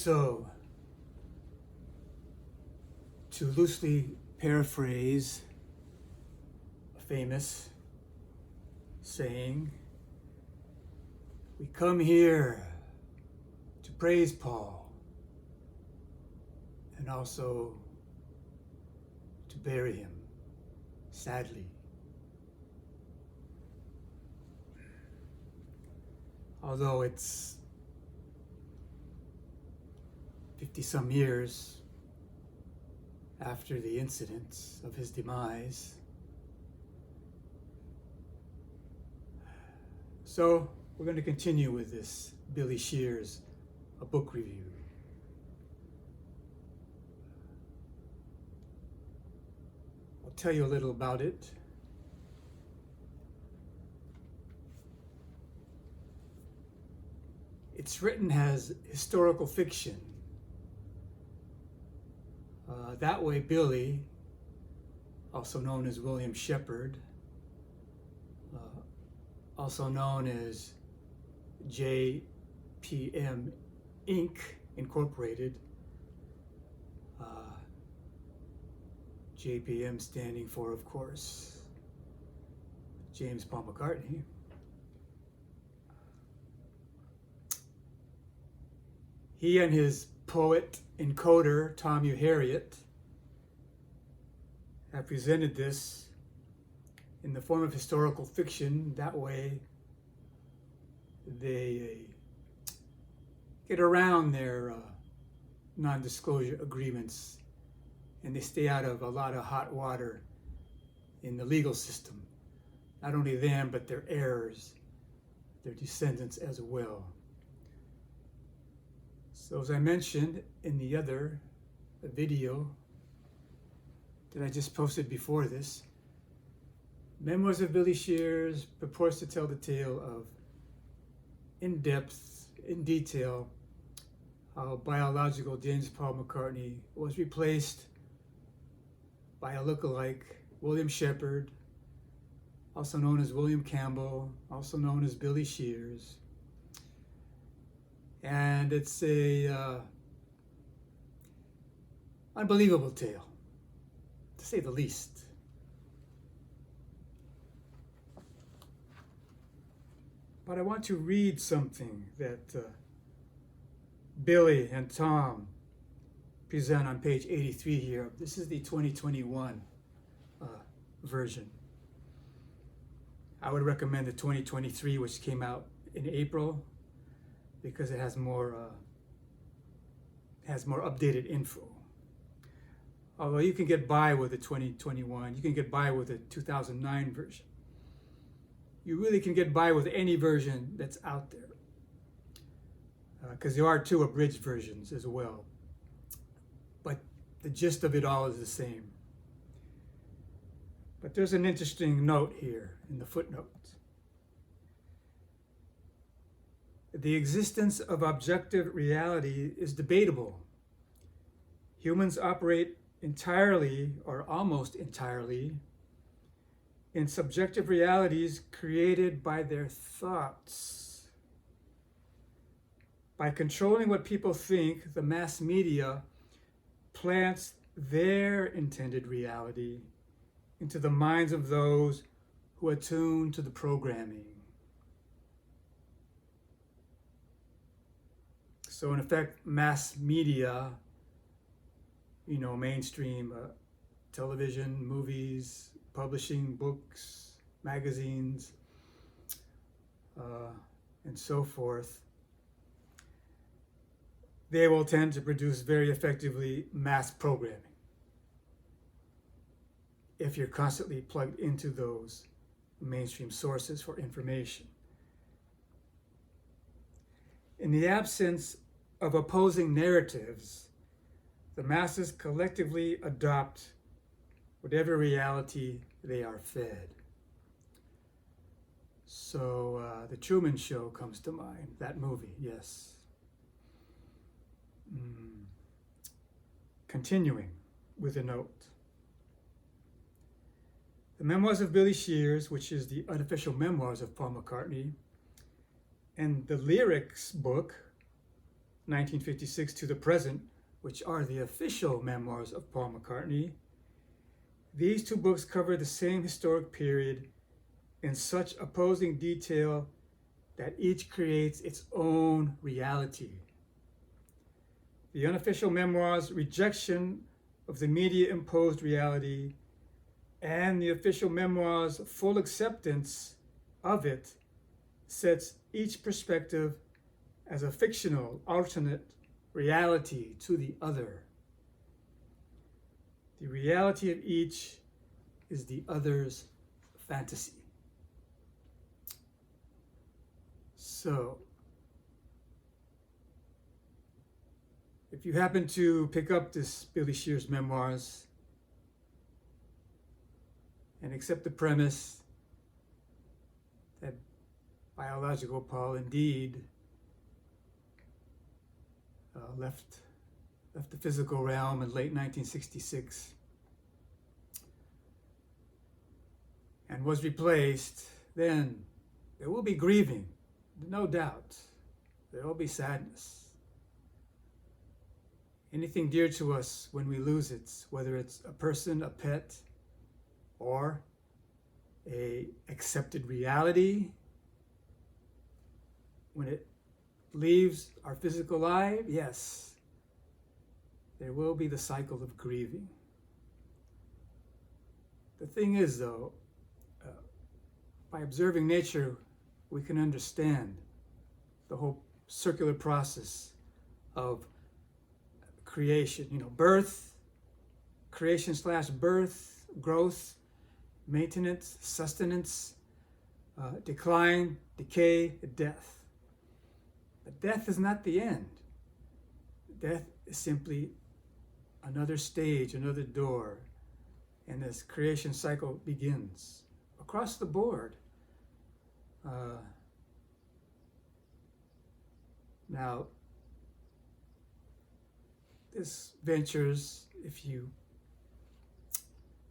So, to loosely paraphrase a famous saying, we come here to praise Paul and also to bury him, sadly. Although it's 50-some years after the incidents of his demise. So we're going to continue with this Billy Shears, a book review. I'll tell you a little about it. It's written as historical fiction. That way, Billy, also known as William Shepard, also known as JPM Inc. Incorporated, JPM standing for, of course, James Paul McCartney. He and his poet encoder, Tom Harriet, have presented this in the form of historical fiction. That way, they get around their non-disclosure agreements and they stay out of a lot of hot water in the legal system. Not only them, but their heirs, their descendants as well. So as I mentioned in the other video that I just posted before this, Memoirs of Billy Shears purports to tell the tale of, in depth, in detail, how biological James Paul McCartney was replaced by a look-alike, William Shepard, also known as William Campbell, also known as Billy Shears. And it's a unbelievable tale, to say the least. But I want to read something that Billy and Tom present on page 83 here. This is the 2021 version. I would recommend the 2023, which came out in April, because it has more updated info. Although you can get by with the 2021, you can get by with the 2009 version. You really can get by with any version that's out there, because there are 2 abridged versions as well. But the gist of it all is the same. But there's an interesting note here in the footnote. The existence of objective reality is debatable. Humans operate entirely, or almost entirely, in subjective realities created by their thoughts. By controlling what people think, the mass media plants their intended reality into the minds of those who attune to the programming. So in effect, mass media, mainstream television, movies, publishing, books, magazines, and so forth, they will tend to produce very effectively mass programming if you're constantly plugged into those mainstream sources for information. In the absence of opposing narratives, the masses collectively adopt whatever reality they are fed. So The Truman Show comes to mind, that movie, yes. Continuing with a note. The Memoirs of Billy Shears, which is the unofficial memoirs of Paul McCartney, and the lyrics book, 1956 to the present, which are the official memoirs of Paul McCartney, these two books cover the same historic period in such opposing detail that each creates its own reality. The unofficial memoirs' rejection of the media-imposed reality and the official memoirs' full acceptance of it sets each perspective as a fictional, alternate reality to the other. The reality of each is the other's fantasy. So, if you happen to pick up this Billy Shears memoirs and accept the premise that biological Paul indeed left the physical realm in late 1966 and was replaced, then there will be grieving, no doubt. There will be sadness. Anything dear to us when we lose it, whether it's a person, a pet, or a accepted reality, when it leaves our physical life, yes, there will be the cycle of grieving. The thing is, though, by observing nature, we can understand the whole circular process of creation. Birth, creation/birth, growth, maintenance, sustenance, decline, decay, death. But death is not the end. Death is simply another stage, another door, and this creation cycle begins across the board. Now, this ventures, if you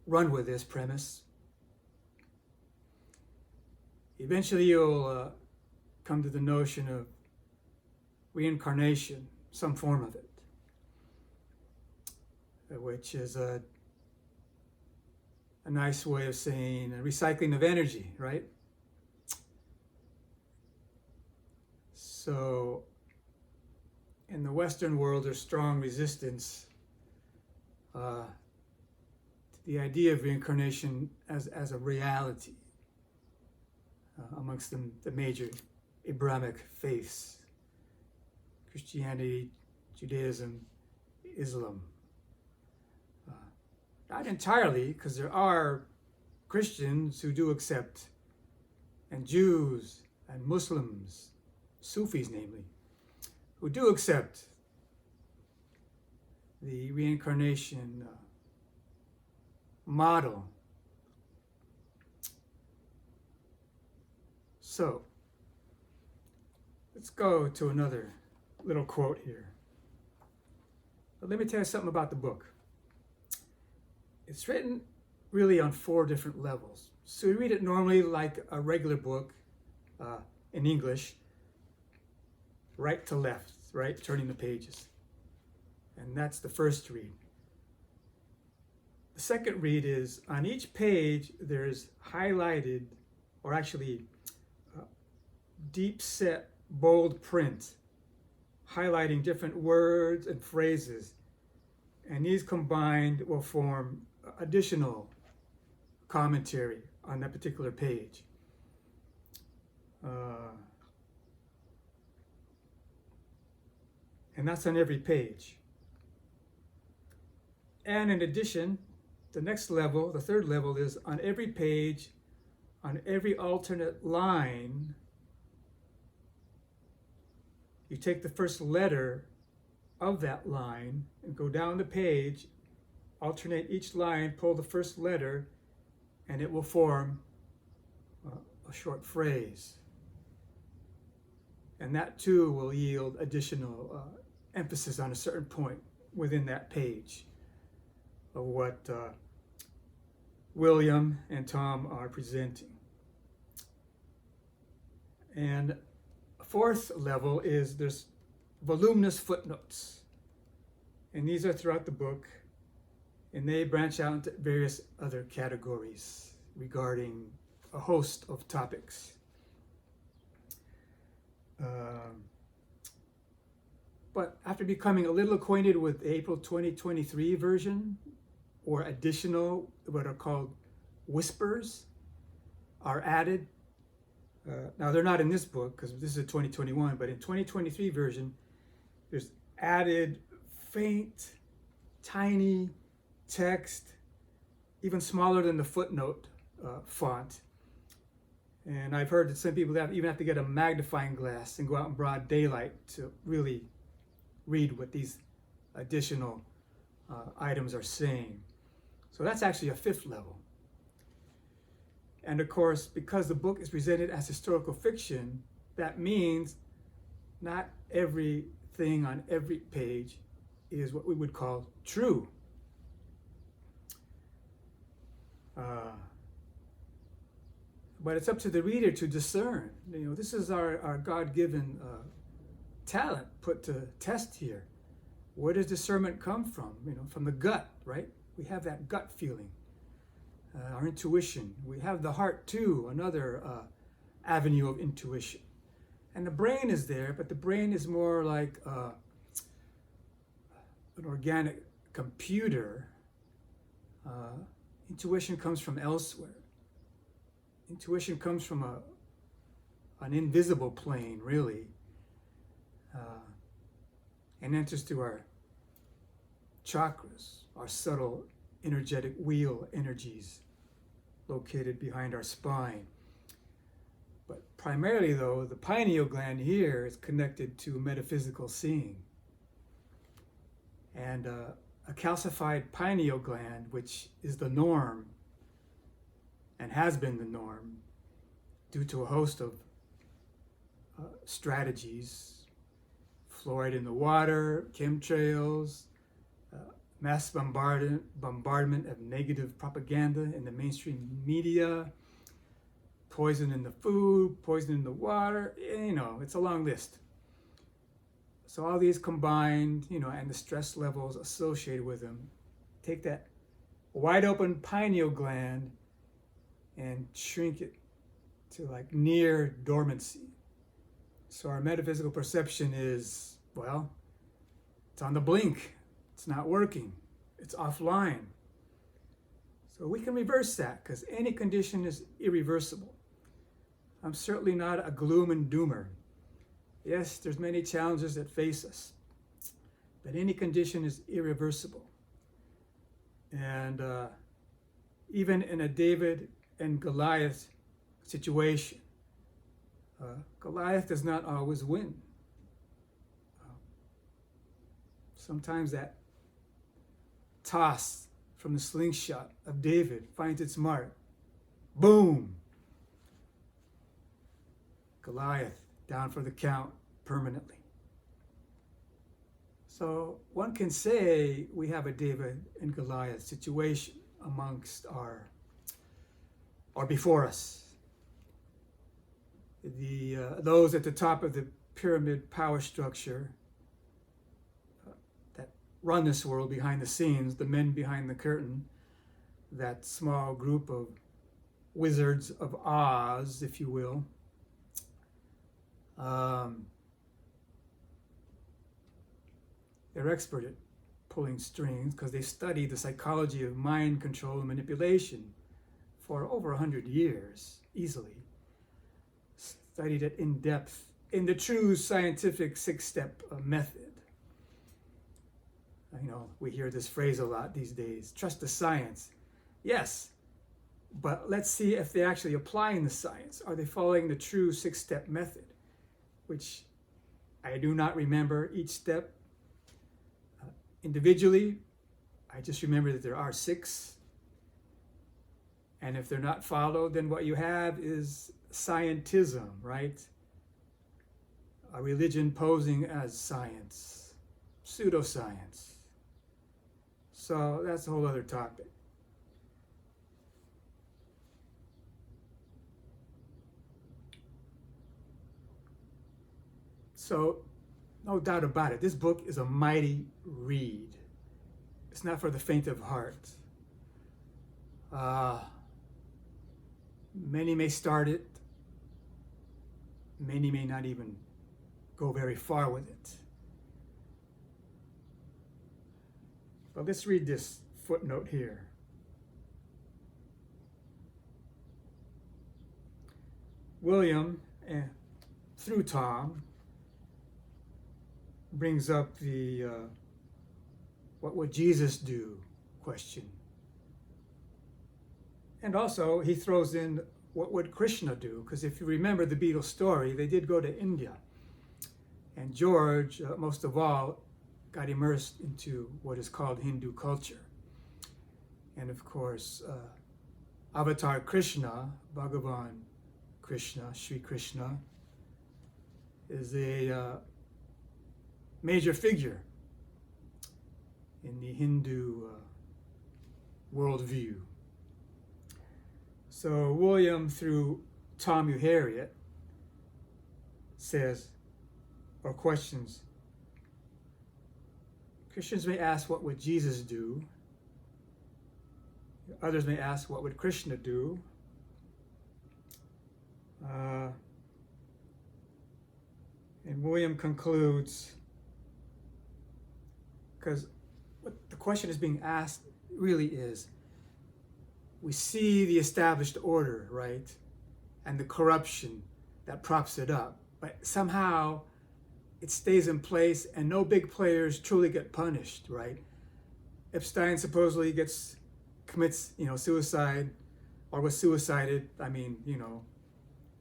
run with this premise, eventually you'll come to the notion of reincarnation, some form of it, which is a nice way of saying a recycling of energy, right? So in the Western world, there's strong resistance to the idea of reincarnation as a reality amongst the major Abrahamic faiths: Christianity, Judaism, Islam. Not entirely, because there are Christians who do accept, and Jews and Muslims, Sufis namely, who do accept the reincarnation model. So, let's go to another little quote here. But let me tell you something about the book. It's written really on 4 different levels. So you read it normally like a regular book in English, right to left, right, turning the pages. And that's the first read. The second read is on each page there's highlighted, or actually deep set bold print, highlighting different words and phrases. And these combined will form additional commentary on that particular page. And that's on every page. And in addition, the next level, the third level, is on every page, on every alternate line, you take the first letter of that line and go down the page, alternate each line, pull the first letter, and it will form a short phrase. And that too will yield additional emphasis on a certain point within that page of what William and Tom are presenting. And a fourth level is there's voluminous footnotes. And these are throughout the book, and they branch out into various other categories regarding a host of topics. But after becoming a little acquainted with the April 2023 version, or additional, what are called whispers, are added. Now they're not in this book because this is a 2021, but in 2023 version, there's added faint, tiny text, even smaller than the footnote font. And I've heard that some people even have to get a magnifying glass and go out in broad daylight to really read what these additional items are saying. So that's actually a fifth level. And of course, because the book is presented as historical fiction, that means not everything on every page is what we would call true. But it's up to the reader to discern. This is our God-given talent put to test here. Where does discernment come from? From the gut, right? We have that gut feeling, our intuition. We have the heart too, another avenue of intuition. And the brain is there, but the brain is more like an organic computer. Intuition comes from elsewhere. Intuition comes from an invisible plane, really, and enters through our chakras, our subtle energetic wheel energies located behind our spine. But primarily, though, the pineal gland here is connected to metaphysical seeing. And a calcified pineal gland, which is the norm and has been the norm due to a host of strategies, fluoride in the water, chemtrails, mass bombardment of negative propaganda in the mainstream media, poison in the food, poison in the water, it's a long list. So all these combined, and the stress levels associated with them, take that wide open pineal gland and shrink it to like near dormancy. So our metaphysical perception is, well, it's on the blink. It's not working. It's offline. So we can reverse that because any condition is irreversible. I'm certainly not a gloom and doomer. Yes, there's many challenges that face us, but any condition is irreversible. And even in a David and Goliath situation, Goliath does not always win. Sometimes that toss from the slingshot of David finds its mark. Boom! Goliath down for the count permanently. So one can say we have a David and Goliath situation amongst or before us. Those at the top of the pyramid power structure that run this world behind the scenes, the men behind the curtain, that small group of wizards of Oz, if you will. They're expert at pulling strings because they study the psychology of mind control and manipulation for over 100 years, easily. Studied it in depth in the true scientific six-step method. We hear this phrase a lot these days, trust the science. Yes, but let's see if they're actually applying the science. Are they following the true six-step method? Which I do not remember each step individually. I just remember that there are 6. And if they're not followed, then what you have is scientism, right? A religion posing as science, pseudoscience. So that's a whole other topic. So no doubt about it. This book is a mighty read. It's not for the faint of heart. Many may start it. Many may not even go very far with it. But let's read this footnote here. William, through Tom, brings up the what would Jesus do question. And also he throws in what would Krishna do, because if you remember the Beatles story, they did go to India. And George, most of all, got immersed into what is called Hindu culture. And of course, Avatar Krishna, Bhagavan Krishna, Sri Krishna, is a major figure in the Hindu worldview. So William, through Tom U. Harriet, says, or questions, Christians may ask, what would Jesus do? Others may ask, what would Krishna do? And William concludes, because what the question is being asked really is, we see the established order, right? And the corruption that props it up. But somehow it stays in place and no big players truly get punished, right? Epstein supposedly commits, suicide, or was suicided. I mean,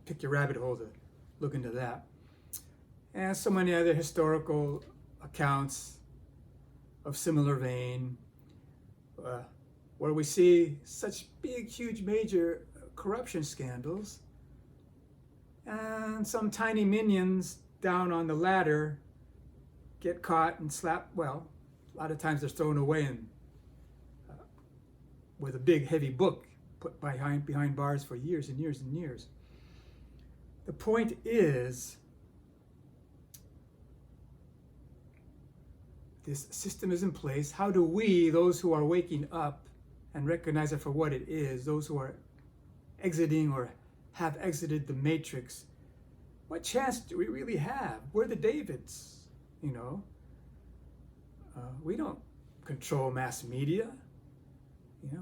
pick your rabbit hole to look into that. And so many other historical accounts of similar vein, where we see such big, huge, major corruption scandals, and some tiny minions down on the ladder get caught and slapped. Well, a lot of times they're thrown away and with a big, heavy book put behind bars for years and years and years. The point is, this system is in place. How do we, those who are waking up and recognize it for what it is, those who are exiting or have exited the matrix, what chance do we really have? We're the Davids, we don't control mass media.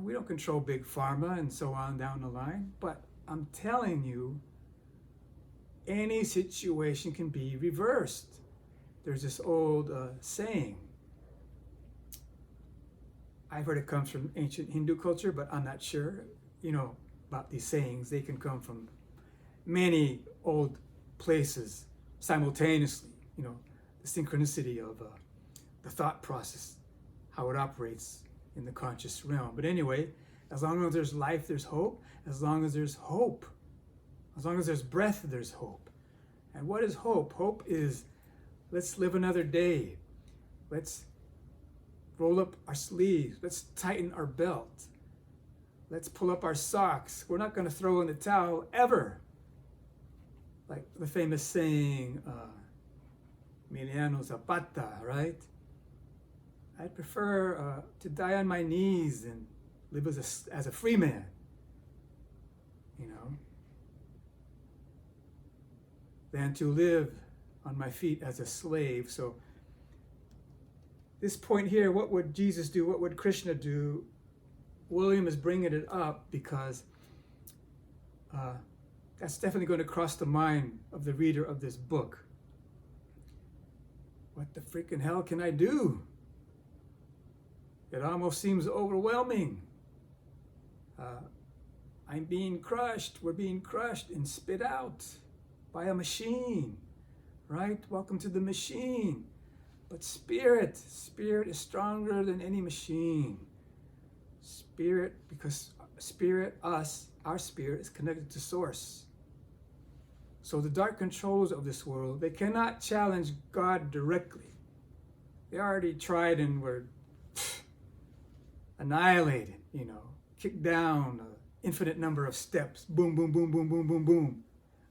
We don't control big pharma and so on down the line. But I'm telling you, any situation can be reversed. There's this old saying. I've heard it comes from ancient Hindu culture, but I'm not sure, about these sayings. They can come from many old places simultaneously, the synchronicity of the thought process, how it operates in the conscious realm. But anyway, as long as there's life, there's hope. As long as there's hope, as long as there's breath, there's hope. And what is hope? Hope is, let's live another day. Let's roll up our sleeves. Let's tighten our belt. Let's pull up our socks. We're not going to throw in the towel ever. Like the famous saying, Emiliano Zapata, right? I'd prefer to die on my knees and live as a free man, than to live on my feet as a slave. So this point here, what would Jesus do? What would Krishna do? William is bringing it up because that's definitely going to cross the mind of the reader of this book. What the freaking hell can I do? It almost seems overwhelming. I'm being crushed. We're being crushed and spit out by a machine, right? Welcome to the machine. But spirit is stronger than any machine. Spirit, because spirit, our spirit is connected to source. So the dark controllers of this world, they cannot challenge God directly. They already tried and were annihilated, kicked down an infinite number of steps. Boom, boom, boom, boom, boom, boom, boom.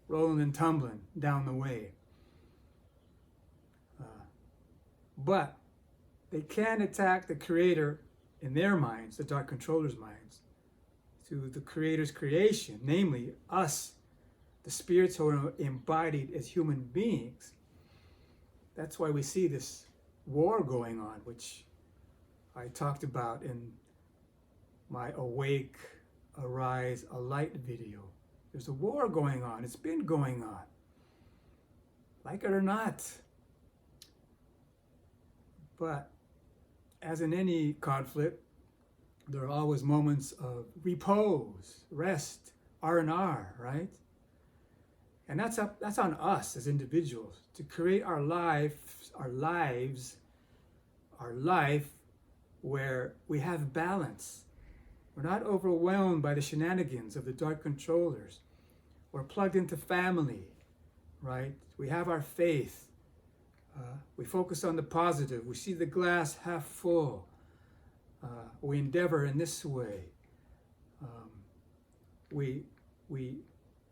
Rolling and tumbling down the way. But they can attack the creator in their minds, the dark controllers' minds, to the creator's creation, namely us, the spirits who are embodied as human beings. That's why we see this war going on, which I talked about in my Awake, Arise, Alight video. There's a war going on. It's been going on. Like it or not. But as in any conflict, there are always moments of repose, rest, R&R, right? And that's on us as individuals to create our life where we have balance. We're not overwhelmed by the shenanigans of the dark controllers. We're plugged into family, right? We have our faith. We focus on the positive. We see the glass half full. We endeavor in this way. We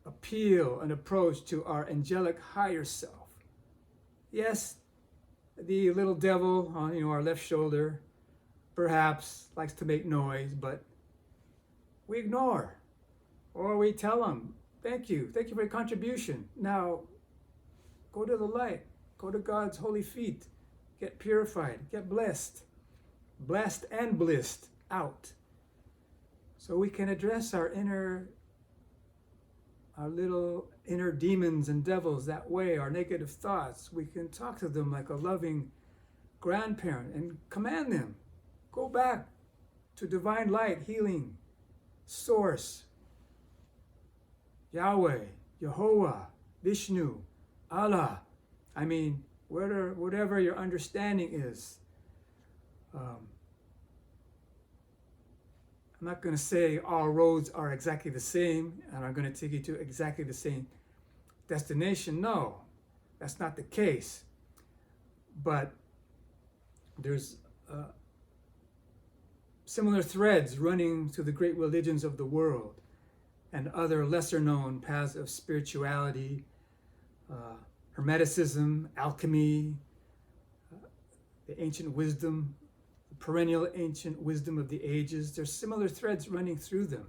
appeal and approach to our angelic higher self. Yes, the little devil on our left shoulder perhaps likes to make noise, but we ignore, or we tell him, thank you for your contribution. Now go to the light, go to God's holy feet, get purified, get blessed and blissed out, so we can address our little inner demons and devils that way, our negative thoughts. We can talk to them like a loving grandparent and command them, go back to divine light, healing, source, Yahweh, Yehovah, Vishnu, Allah. I mean, whatever your understanding is. I'm not going to say all roads are exactly the same and are going to take you to exactly the same destination. No, that's not the case. But there's similar threads running through the great religions of the world and other lesser known paths of spirituality, Hermeticism, alchemy, the ancient wisdom, the perennial ancient wisdom of the ages. There's similar threads running through them.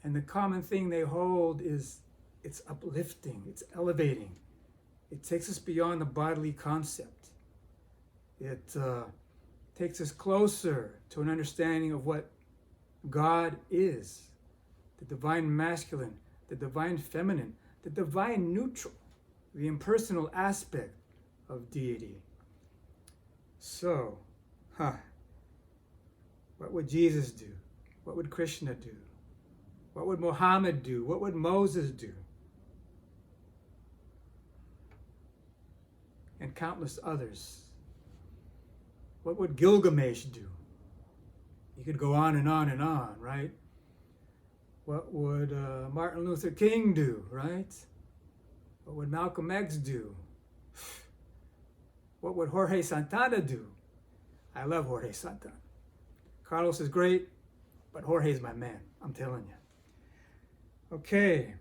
And the common thing they hold is it's uplifting, it's elevating. It takes us beyond the bodily concept. It takes us closer to an understanding of what God is, the divine masculine, the divine feminine, the divine neutral, the impersonal aspect of deity. So, what would Jesus do? What would Krishna do? What would Muhammad do? What would Moses do? And countless others. What would Gilgamesh do? You could go on and on and on, right? What would Martin Luther King do, right? What would Malcolm X do? What would Jorge Santana do? I love Jorge Santana. Carlos is great, but Jorge's my man, I'm telling you. Okay.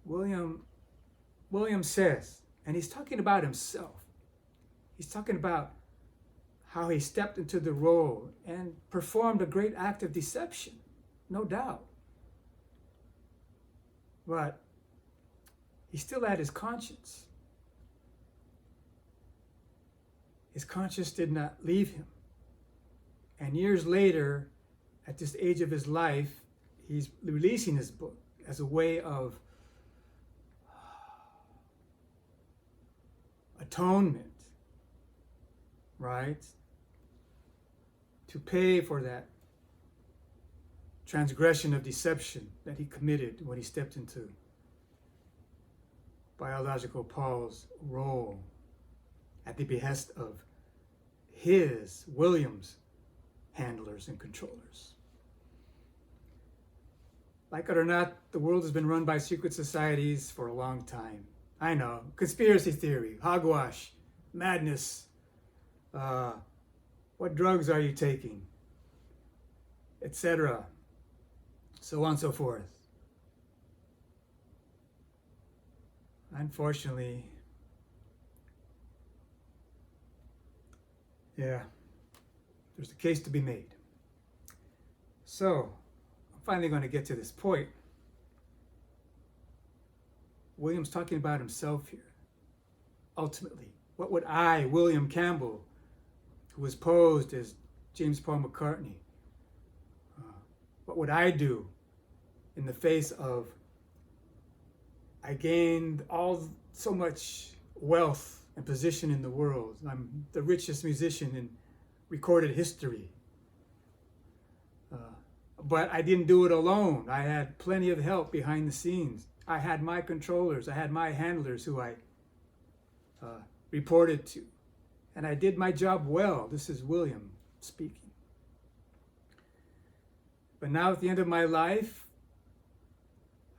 William says, and he's talking about himself. He's talking about how he stepped into the role and performed a great act of deception, no doubt. But he still had his conscience. His conscience did not leave him. And years later, at this age of his life, he's releasing his book as a way of atonement, right? To pay for that transgression of deception that he committed when he stepped into biological Paul's role at the behest of William's handlers and controllers. Like it or not, the world has been run by secret societies for a long time. I know, conspiracy theory, hogwash, madness, what drugs are you taking, etc. so on and so forth. Unfortunately, yeah, there's a case to be made. So, I'm finally going to get to this point. William's talking about himself here. Ultimately, what would I, William Campbell, who was posed as James Paul McCartney, what would I do in the face of, I gained so much wealth and position in the world. I'm the richest musician in recorded history. But I didn't do it alone. I had plenty of help behind the scenes. I had my controllers. I had my handlers who I reported to. And I did my job well. This is William speaking. But now at the end of my life,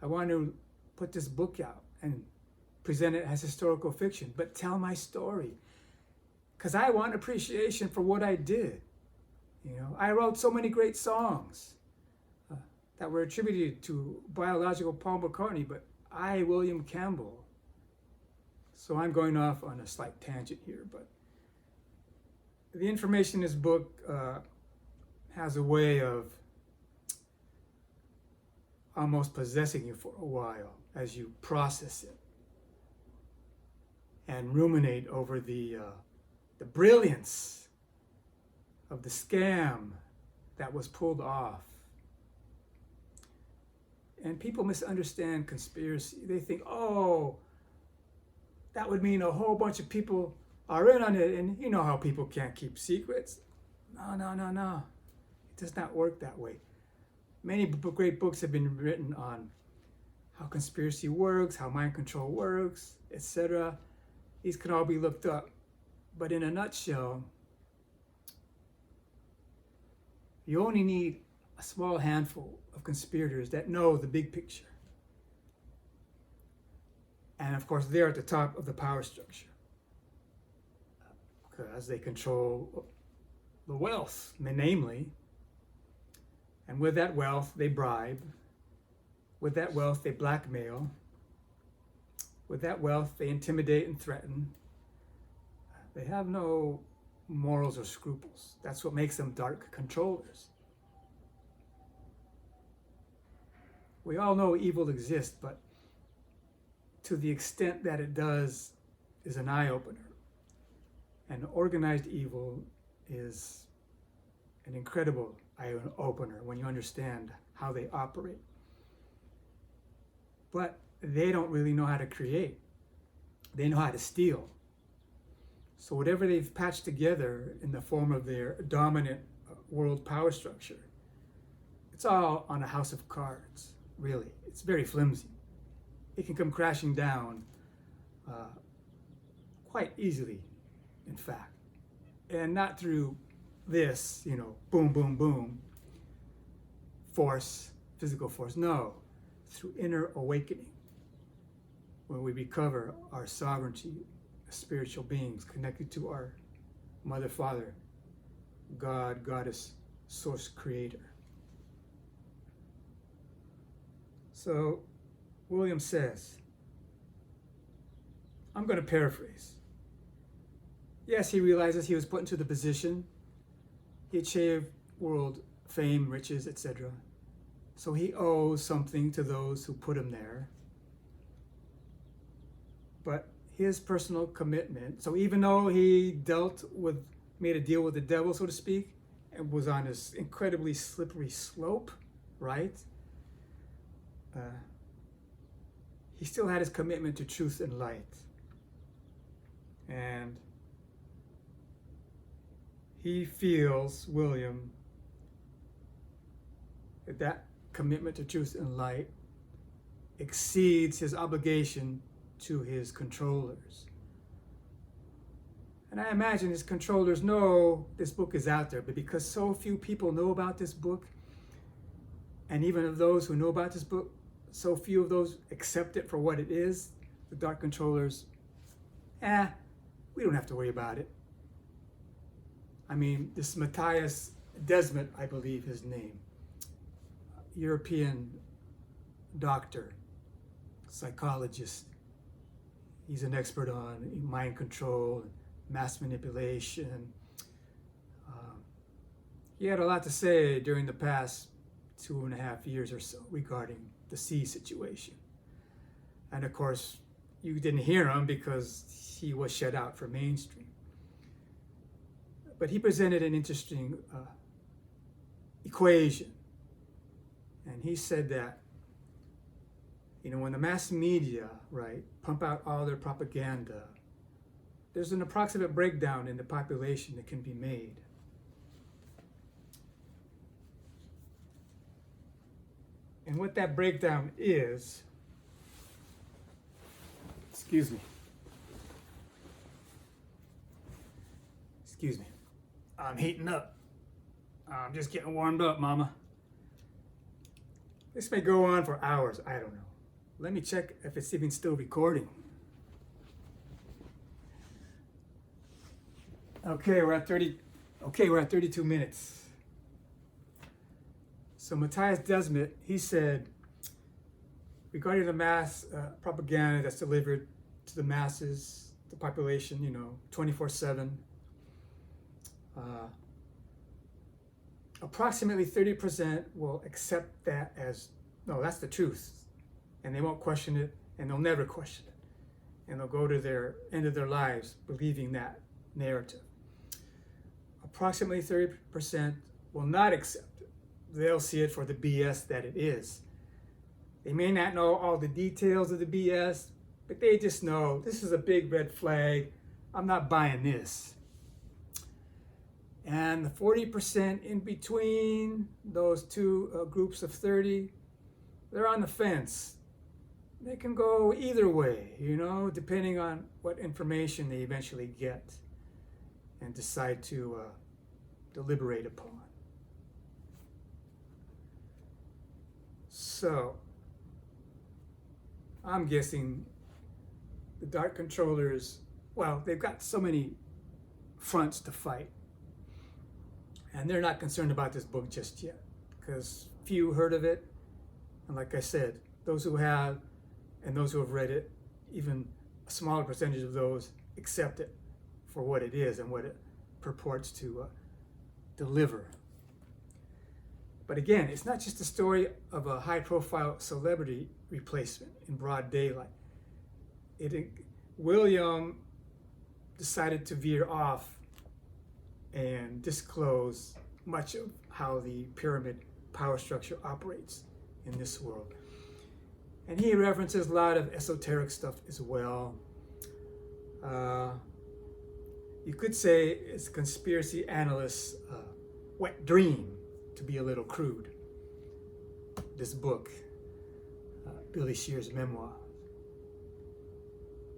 I want to put this book out and present it as historical fiction, but tell my story. Because I want appreciation for what I did. You know, I wrote so many great songs that were attributed to biological Paul McCartney, but I, William Campbell. So I'm going off on a slight tangent here, but the information in this book has a way of almost possessing you for a while as you process it and ruminate over the brilliance of the scam that was pulled off. And people misunderstand conspiracy. They think, oh, that would mean a whole bunch of people are in on it. And you know how people can't keep secrets. No. It does not work that way. Many great books have been written on how conspiracy works, how mind control works, etc. These can all be looked up. But in a nutshell, you only need a small handful of conspirators that know the big picture. And of course, they're at the top of the power structure because they control the wealth, namely. And with that wealth, they bribe. With that wealth, they blackmail. With that wealth, they intimidate and threaten. They have no morals or scruples. That's what makes them dark controllers. We all know evil exists, but to the extent that it does is an eye-opener. And organized evil is an incredible eye-opener when you understand how they operate. But they don't really know how to create. They know how to steal. So whatever they've patched together in the form of their dominant world power structure, it's all on a house of cards, really. It's very flimsy. It can come crashing down quite easily, in fact. And not through this, boom, boom, boom, force, physical force. No, through inner awakening, when we recover our sovereignty as spiritual beings connected to our Mother, Father, God, Goddess, Source, Creator. So, William says, I'm going to paraphrase. Yes, he realizes he was put into the position. He achieved world fame, riches, etc. So he owes something to those who put him there. But his personal commitment, so even though he made a deal with the devil, so to speak, and was on this incredibly slippery slope, right? He still had his commitment to truth and light. And he feels, William, that commitment to truth and light exceeds his obligation to his controllers. And I imagine his controllers know this book is out there, but because so few people know about this book, and even of those who know about this book, so few of those accept it for what it is, the dark controllers, we don't have to worry about it. I mean, this Matthias Desmet, I believe his name, European doctor, psychologist. He's an expert on mind control, mass manipulation. He had a lot to say during the past 2.5 years or so regarding the sea situation. And of course, you didn't hear him because he was shut out from mainstream. But he presented an interesting equation. And he said that, when the mass media, right, pump out all their propaganda, there's an approximate breakdown in the population that can be made. And what that breakdown is, excuse me, I'm heating up. I'm just getting warmed up, Mama. This may go on for hours, I don't know. Let me check if it's even still recording. Okay, we're at 32 minutes. So Matthias Desmet, he said, regarding the mass propaganda that's delivered to the masses, the population, 24/7, approximately 30% will accept that as, no, that's the truth. And they won't question it, and they'll never question it. And they'll go to their end of their lives believing that narrative. Approximately 30% will not accept it. They'll see it for the BS that it is. They may not know all the details of the BS, but they just know this is a big red flag. I'm not buying this. And the 40% in between those two groups of 30, they're on the fence. They can go either way, depending on what information they eventually get and decide to deliberate upon. So, I'm guessing the dark controllers, well, they've got so many fronts to fight. And they're not concerned about this book just yet, because few heard of it. And like I said, those who have and those who have read it, even a smaller percentage of those accept it for what it is and what it purports to deliver. But again, it's not just a story of a high-profile celebrity replacement in broad daylight. William decided to veer off and disclose much of how the pyramid power structure operates in this world. And he references a lot of esoteric stuff as well. You could say it's a conspiracy analyst's wet dream, to be a little crude. This book, Billy Shears' memoir.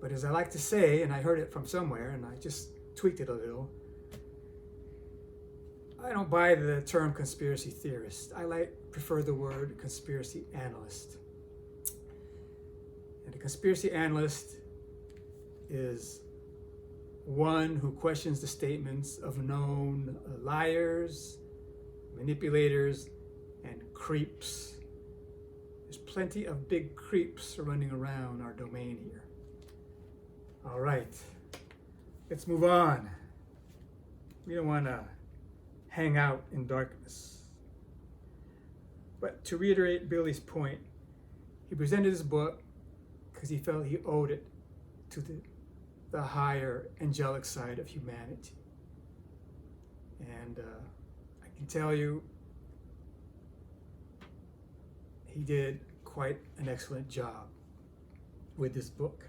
But as I like to say, and I heard it from somewhere, and I just tweaked it a little, I don't buy the term conspiracy theorist. I prefer the word conspiracy analyst. And a conspiracy analyst is one who questions the statements of known liars, manipulators, and creeps. There's plenty of big creeps running around our domain here. All right, let's move on. We don't want to hang out in darkness. But to reiterate Billy's point, he presented his book because he felt he owed it to the higher angelic side of humanity. And I can tell you, he did quite an excellent job with this book.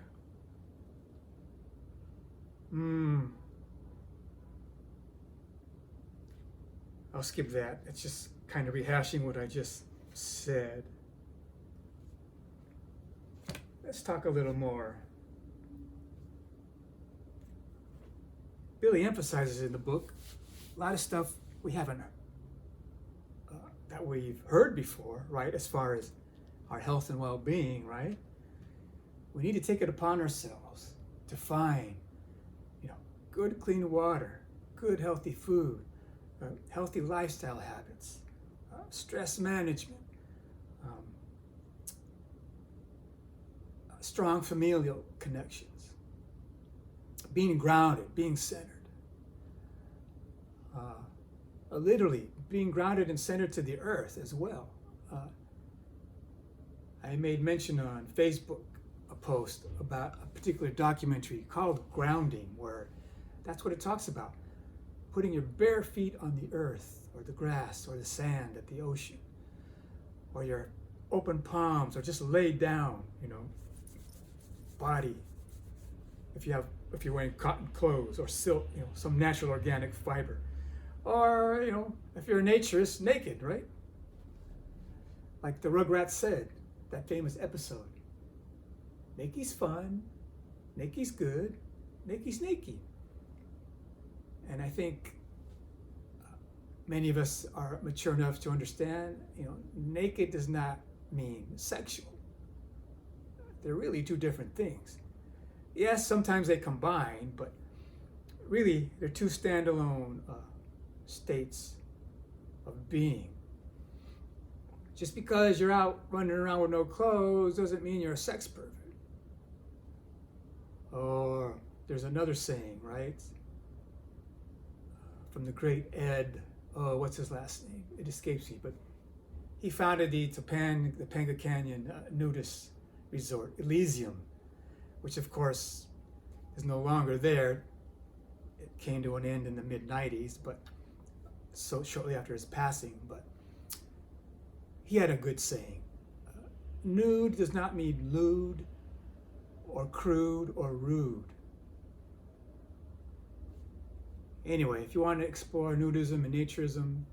I'll skip that. It's just kind of rehashing what I just said. Let's talk a little more. Billy emphasizes in the book a lot of stuff we haven't, that we've heard before, right? As far as our health and well-being, right? We need to take it upon ourselves to find, good clean water, good healthy food, healthy lifestyle habits, stress management, strong familial connections, being grounded, being centered. Literally being grounded and centered to the earth as well. I made mention on Facebook a post about a particular documentary called Grounding, where that's what it talks about. Putting your bare feet on the earth or the grass or the sand at the ocean, or your open palms, or just laid down, body. If you're wearing cotton clothes or silk, some natural organic fiber. Or, if you're a naturist, naked, right? Like the Rugrats said, that famous episode. Nake's fun, nake's good, nake's naked. And I think many of us are mature enough to understand, naked does not mean sexual. They're really two different things. Yes, sometimes they combine, but really they're two standalone states of being. Just because you're out running around with no clothes doesn't mean you're a sex pervert. Or there's another saying, right? From the great Ed, what's his last name? It escapes me, but he founded the Topanga Canyon nudist resort, Elysium, which of course is no longer there. It came to an end in the mid-90s, but so shortly after his passing. But he had a good saying. Nude does not mean lewd or crude or rude. Anyway, if you want to explore nudism and naturism,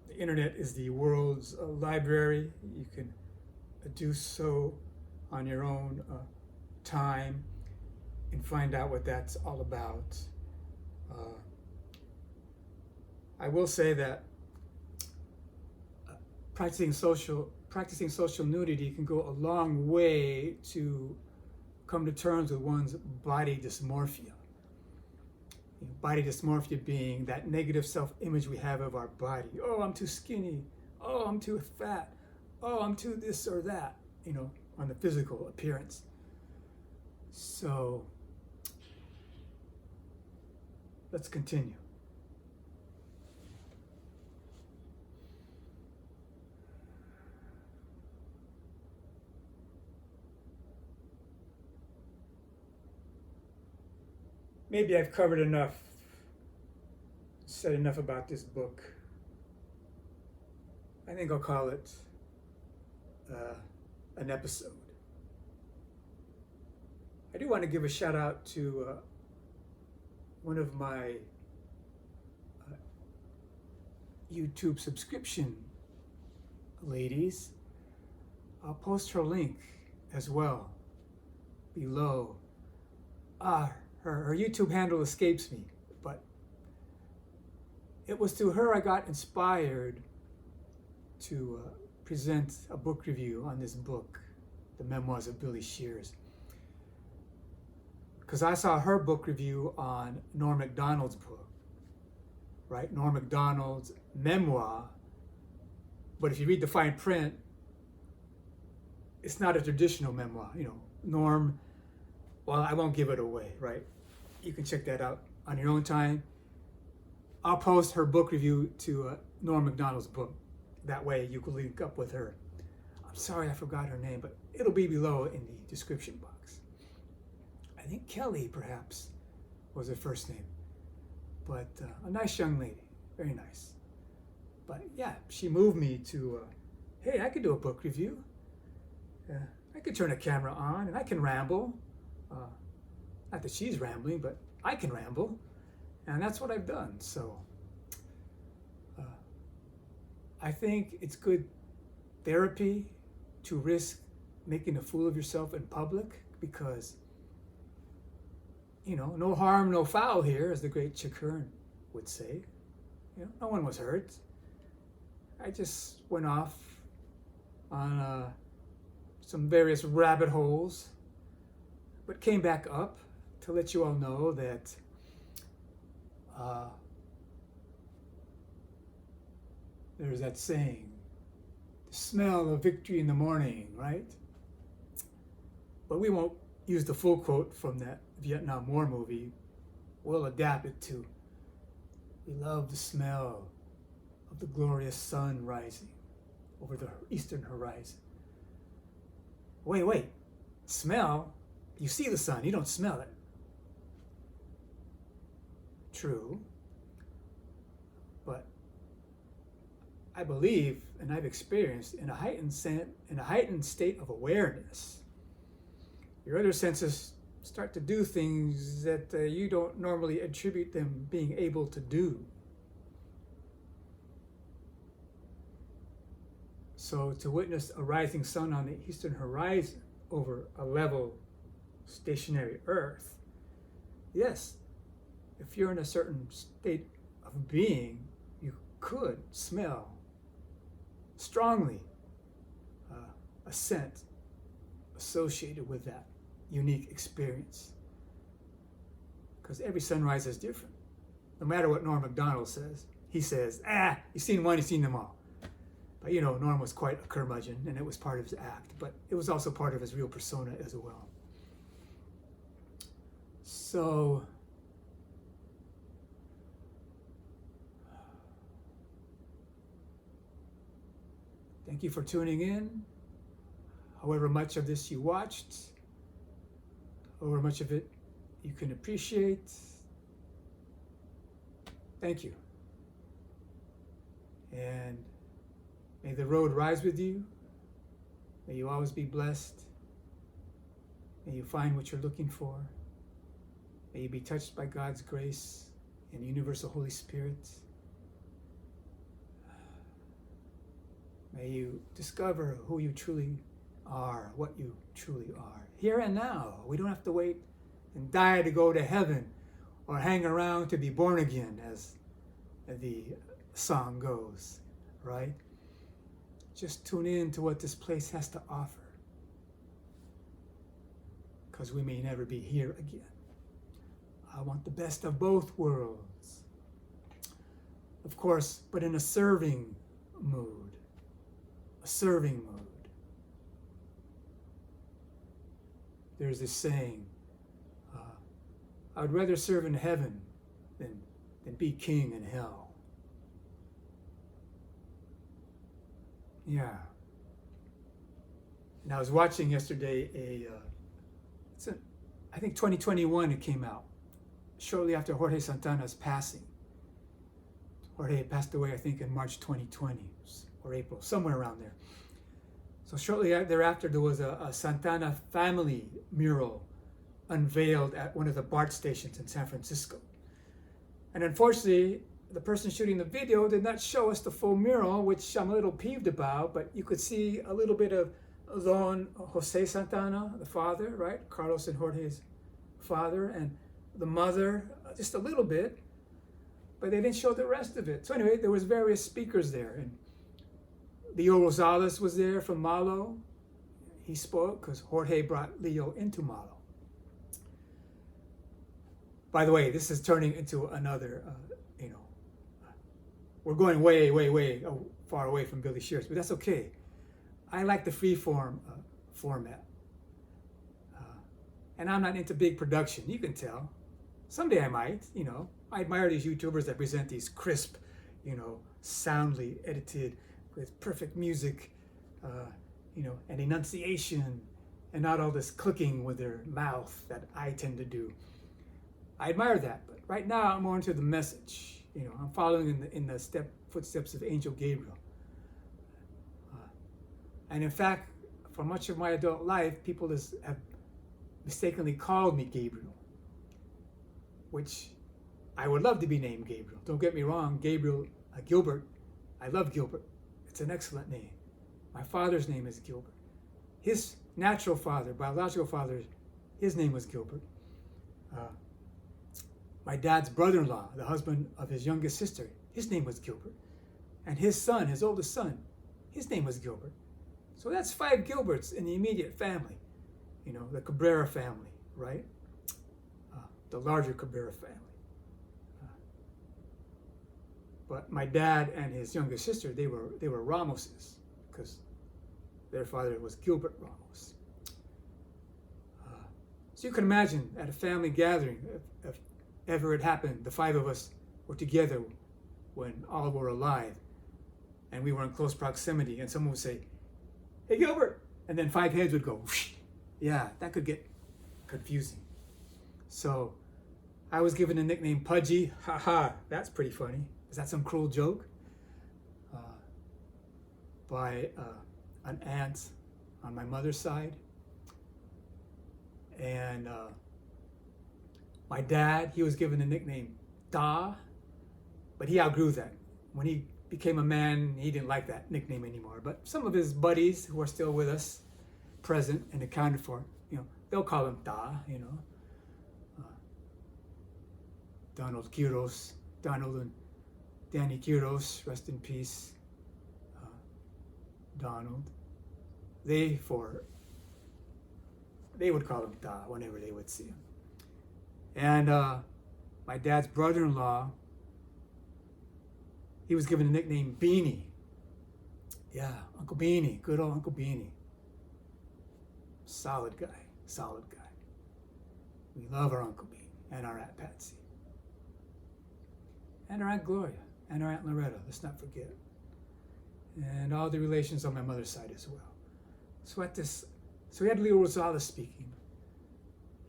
the internet is the world's library. You can do so on your own time and find out what that's all about. I will say that practicing social nudity can go a long way to come to terms with one's body dysmorphia. Body dysmorphia being that negative self-image we have of our body. Oh, I'm too skinny. Oh, I'm too fat. Oh, I'm too this or that, on the physical appearance. So, let's continue. Maybe I've covered enough, said enough about this book. I think I'll call it an episode. I do want to give a shout out to one of my YouTube subscription ladies. I'll post her link as well below. Her YouTube handle escapes me, but it was through her I got inspired to present a book review on this book, The Memoirs of Billy Shears. Because I saw her book review on Norm Macdonald's book, right? Norm Macdonald's memoir, but if you read the fine print, it's not a traditional memoir. Norm, well, I won't give it away, right? You can check that out on your own time. I'll post her book review to Norm Macdonald's book. That way you can link up with her. I'm sorry I forgot her name, but it'll be below in the description box. I think Kelly, perhaps, was her first name. But a nice young lady, very nice. But yeah, she moved me to, hey, I could do a book review. I could turn a camera on and I can ramble. Not that she's rambling, but I can ramble. And that's what I've done. So I think it's good therapy to risk making a fool of yourself in public because, no harm, no foul here, as the great Chick Hearn would say. No one was hurt. I just went off on some various rabbit holes, but came back up to let you all know that there's that saying, the smell of victory in the morning, right? But we won't use the full quote from that Vietnam War movie. We'll adapt it to, we love the smell of the glorious sun rising over the eastern horizon. Wait, smell? You see the sun, you don't smell it. True, but I believe, and I've experienced, in a heightened state of awareness, your other senses start to do things that you don't normally attribute them being able to do. So to witness a rising sun on the eastern horizon over a level, stationary earth, yes, if you're in a certain state of being, you could smell strongly a scent associated with that unique experience. Because every sunrise is different. No matter what Norm Macdonald says, he says, you've seen one, you've seen them all. But you know, Norm was quite a curmudgeon, and it was part of his act, but it was also part of his real persona as well. So, thank you for tuning in. However much of this you watched, however much of it you can appreciate, thank you. And may the road rise with you. May you always be blessed. May you find what you're looking for. May you be touched by God's grace and the universal Holy Spirit. May you discover who you truly are, what you truly are, here and now. We don't have to wait and die to go to heaven or hang around to be born again, as the song goes, right? Just tune in to what this place has to offer, because we may never be here again. I want the best of both worlds, of course, but in a serving mood. A serving mood. There's this saying, I would rather serve in heaven than be king in hell. Yeah. And I was watching yesterday I think 2021 it came out, shortly after Jorge Santana's passing. Jorge passed away, I think, in March 2020 or April, somewhere around there. So shortly thereafter, there was a Santana family mural unveiled at one of the BART stations in San Francisco. And unfortunately, the person shooting the video did not show us the full mural, which I'm a little peeved about, but you could see a little bit of Don Jose Santana, the father, right? Carlos and Jorge's father, and the mother, just a little bit, but they didn't show the rest of it. So anyway, there was various speakers there, and Leo Rosales was there from Malo. He spoke because Jorge brought Leo into Malo. By the way, this is turning into another, we're going way far away from Billy Shears, but that's okay. I like the free form format. And I'm not into big production, you can tell. Someday I might, I admire these YouTubers that present these crisp, soundly edited with perfect music, and enunciation, and not all this clicking with their mouth that I tend to do. I admire that, but right now I'm more into the message. I'm following in the footsteps of Angel Gabriel. And in fact, for much of my adult life, people have mistakenly called me Gabriel, which I would love to be named Gabriel. Don't get me wrong, Gilbert, I love Gilbert. It's an excellent name. My father's name is Gilbert. His natural father, biological father, his name was Gilbert. My dad's brother-in-law, the husband of his youngest sister, his name was Gilbert. And his son, his oldest son, his name was Gilbert. So that's 5 Gilberts in the immediate family. The Cabrera family, right? The larger Cabrera family. But my dad and his youngest sister, they were Ramoses, because their father was Gilbert Ramos. So you can imagine at a family gathering, if ever it happened, the five of us were together when all were alive, and we were in close proximity, and someone would say, "Hey, Gilbert," and then five heads would go, whoosh. Yeah, that could get confusing. So I was given a nickname Pudgy. Haha, that's pretty funny. Is that some cruel joke? By an aunt on my mother's side. And my dad, he was given the nickname Da, but he outgrew that. When he became a man, he didn't like that nickname anymore. But some of his buddies who are still with us, present and accounted for, they'll call him Da, Donald Quiros, Donald and Danny Quiros, rest in peace. Donald. They would call him Da whenever they would see him. And my dad's brother-in-law, he was given the nickname Beanie. Yeah, Uncle Beanie, good old Uncle Beanie. Solid guy. We love our Uncle Beanie and our Aunt Patsy. And our Aunt Gloria and our Aunt Loretta, let's not forget. And all the relations on my mother's side as well. So we had Leo Rosales speaking.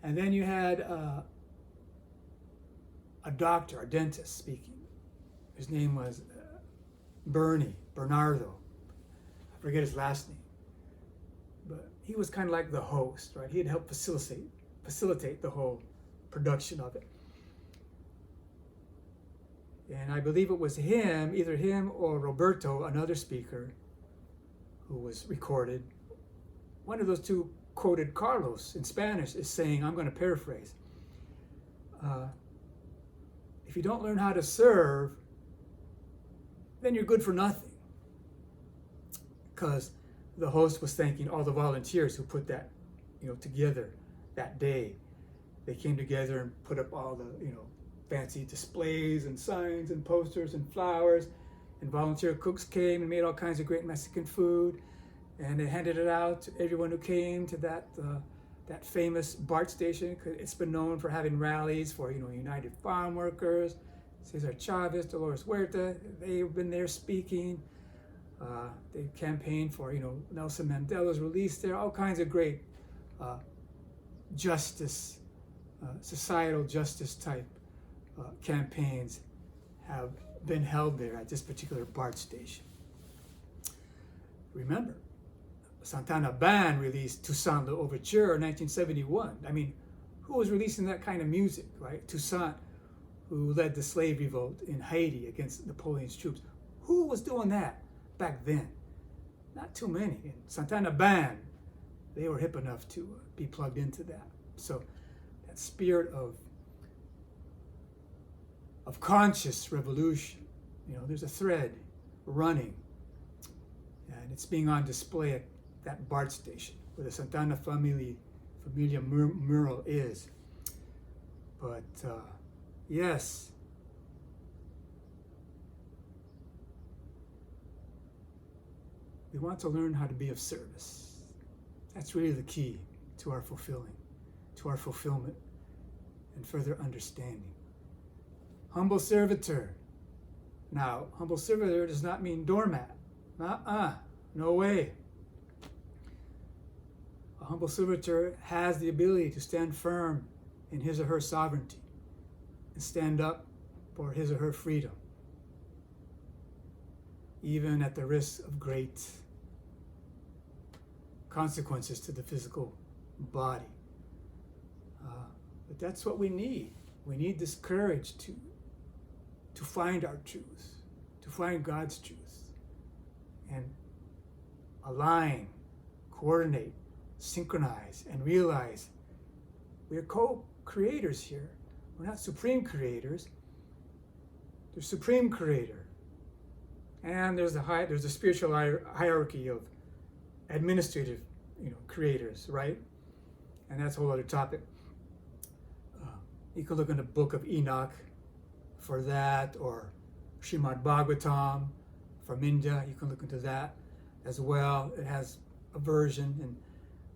And then you had a doctor, a dentist speaking. His name was Bernardo. I forget his last name. But he was kind of like the host, right? He'd help facilitate the whole production of it. And I believe it was him, either him or Roberto, another speaker, who was recorded. One of those two quoted Carlos in Spanish is saying, I'm going to paraphrase, if you don't learn how to serve, then you're good for nothing. Because the host was thanking all the volunteers who put that, together that day. They came together and put up all the, fancy displays and signs and posters and flowers, and volunteer cooks came and made all kinds of great Mexican food, and they handed it out to everyone who came to that famous BART station. It's been known for having rallies for United Farm Workers, Cesar Chavez, Dolores Huerta. They've been there speaking. They campaigned for Nelson Mandela's release there. All kinds of great justice, societal justice type campaigns have been held there at this particular BART station. Remember, Santana Band released Toussaint L'Ouverture in 1971. I mean, who was releasing that kind of music, right? Toussaint, who led the slave revolt in Haiti against Napoleon's troops. Who was doing that back then? Not too many. And Santana Band, they were hip enough to be plugged into that. So that spirit of conscious revolution, there's a thread running, and it's being on display at that BART station where the Santana Familia mural is. But yes, we want to learn how to be of service. That's really the key to our fulfillment and further understanding. Humble servitor. Now, humble servitor does not mean doormat. No way. A humble servitor has the ability to stand firm in his or her sovereignty and stand up for his or her freedom, even at the risk of great consequences to the physical body. But that's what we need. We need this courage to find our truth, to find God's truth, and align, coordinate, synchronize, and realize we are co-creators here. We're not supreme creators. There's supreme creator, and there's the spiritual hierarchy of administrative, creators, right? And that's a whole other topic. You can look in the Book of Enoch for that, or Srimad Bhagavatam from India. You can look into that as well. It has a version, and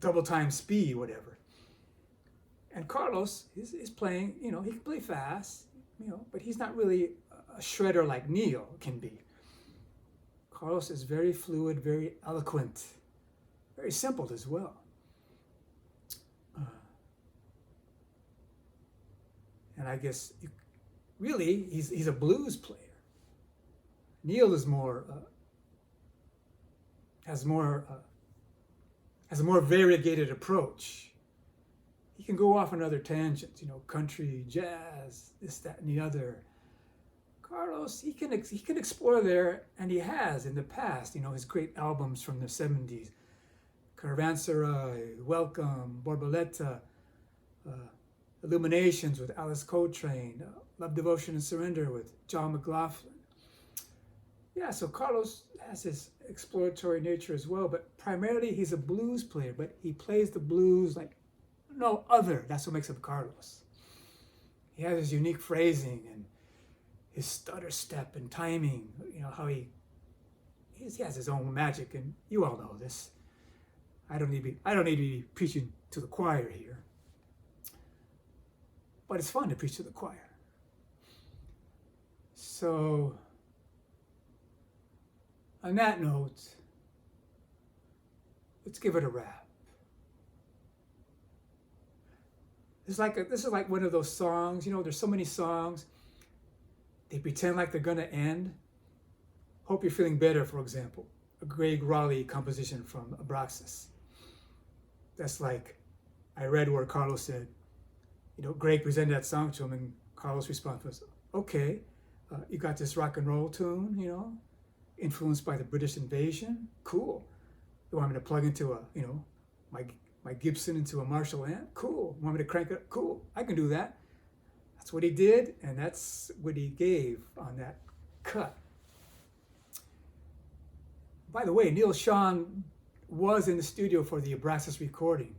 double time speed, whatever. And Carlos is playing, he can play fast, but he's not really a shredder like Neil can be. Carlos is very fluid, very eloquent, very simple as well. And I guess really he's a blues player. Neil is has a more variegated approach. He can go off on other tangents, country, jazz, this, that, and the other. Carlos, he can explore there, and he has in the past. His great albums from the '70s, Caravanserai, Welcome, Borboleta, Illuminations with Alice Coltrane, Love, Devotion, and Surrender with John McLaughlin. Yeah, so Carlos has his exploratory nature as well, but primarily he's a blues player, but he plays the blues like no other. That's what makes him Carlos. He has his unique phrasing and his stutter step and timing, how he has his own magic, and you all know this. I don't need to be preaching to the choir here. But it's fun to preach to the choir. So, on that note, let's give it a wrap. This is like one of those songs, there's so many songs, they pretend like they're gonna end. Hope You're Feeling Better, for example, a Greg Raleigh composition from Abraxas. That's like, I read where Carlos said, Greg presented that song to him, and Carlos' response was, okay, you got this rock and roll tune, influenced by the British invasion, cool. You want me to plug into my Gibson into a Marshall amp? Cool. Want me to crank it? Cool. I can do that. That's what he did, and that's what he gave on that cut. By the way, Neil Schon was in the studio for the Abraxas recording.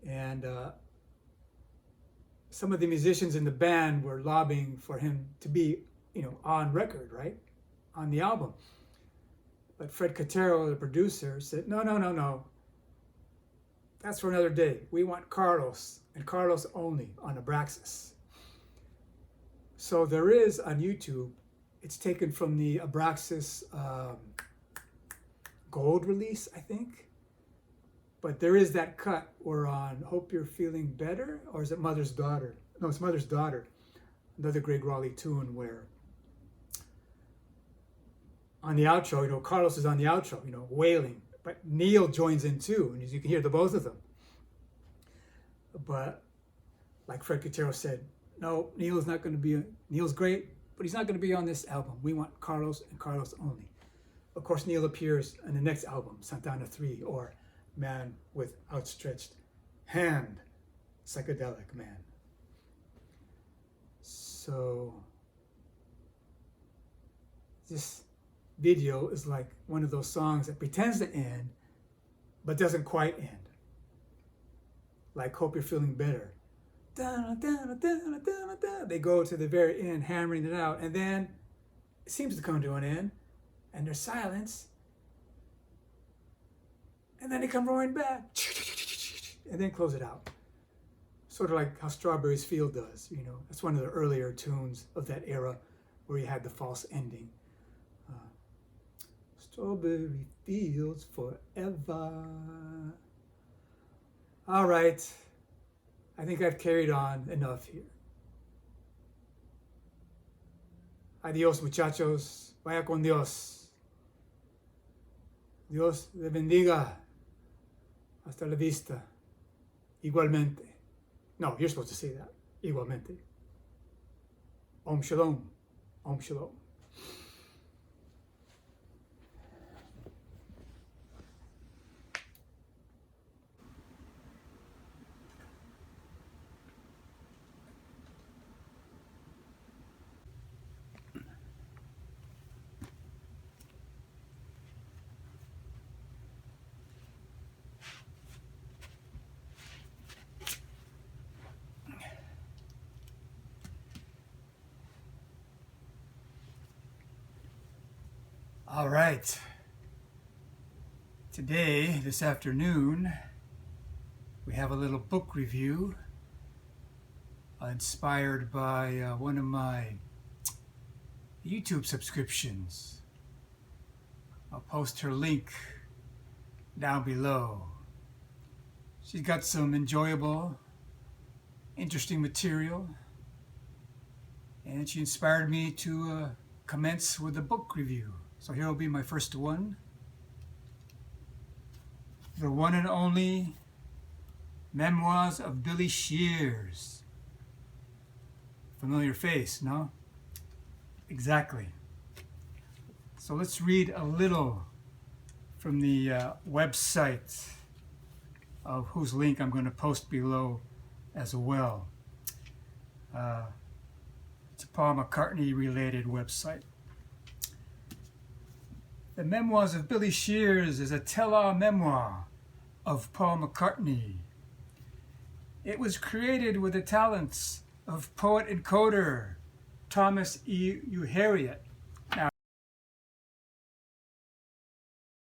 And some of the musicians in the band were lobbying for him to be, on record, right? On the album. But Fred Cotero, the producer, said, no. That's for another day. We want Carlos, and Carlos only, on Abraxas. So there is on YouTube, it's taken from the Abraxas Gold release, I think. But there is that cut where on Hope You're Feeling Better, or is it Mother's Daughter? No, it's Mother's Daughter. Another Greg Raleigh tune where on the outro, Carlos is on the outro, wailing. But Neil joins in too, and you can hear the both of them. But like Fred Cotero said, no, Neil's great, but he's not going to be on this album. We want Carlos and Carlos only. Of course, Neil appears in the next album, Santana 3, or Man with Outstretched Hand, Psychedelic Man. So this video is like one of those songs that pretends to end, but doesn't quite end. Like Hope You're Feeling Better. They go to the very end, hammering it out, and then it seems to come to an end, and there's silence, and then they come roaring back, and then close it out. Sort of like how Strawberry's Field does, That's one of the earlier tunes of that era where you had the false ending. Strawberry fields forever. All right. I think I've carried on enough here. Adios, muchachos. Vaya con Dios. Dios le bendiga. Hasta la vista. Igualmente. No, you're supposed to say that. Igualmente. Om Shalom. Om Shalom. All right. Today, this afternoon, we have a little book review inspired by one of my YouTube subscriptions. I'll post her link down below. She's got some enjoyable, interesting material, and she inspired me to commence with a book review. So here will be my first one. The one and only Memoirs of Billy Shears. Familiar face, no? Exactly. So let's read a little from the website of whose link I'm going to post below as well. It's a Paul McCartney related website. The Memoirs of Billy Shears is a tell-all memoir of Paul McCartney. It was created with the talents of poet and coder Thomas E. Harriott